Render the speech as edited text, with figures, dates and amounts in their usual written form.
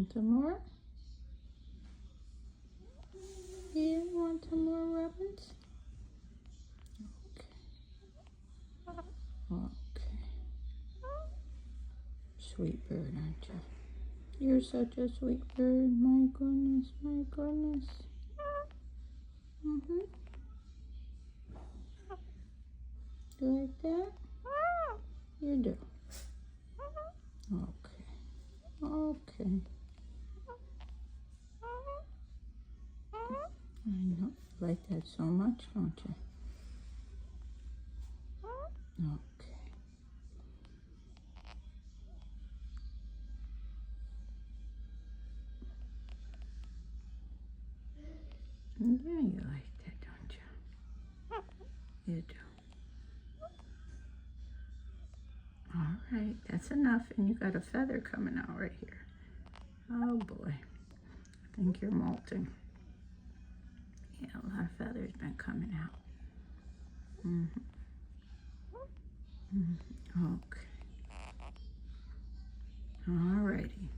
Want some more? Yeah, want some more ribbons? Okay. Okay. Sweet bird, aren't you? You're such a sweet bird. My goodness, my goodness. Mm-hmm. You like that? You do. Okay. Okay. I know. You like that so much, don't you? Okay. Yeah, you like that, don't you? You do. All right, that's enough. And you got a feather coming out right here. Oh boy. I think you're molting. Yeah, a lot of feathers been coming out. Okay. All righty.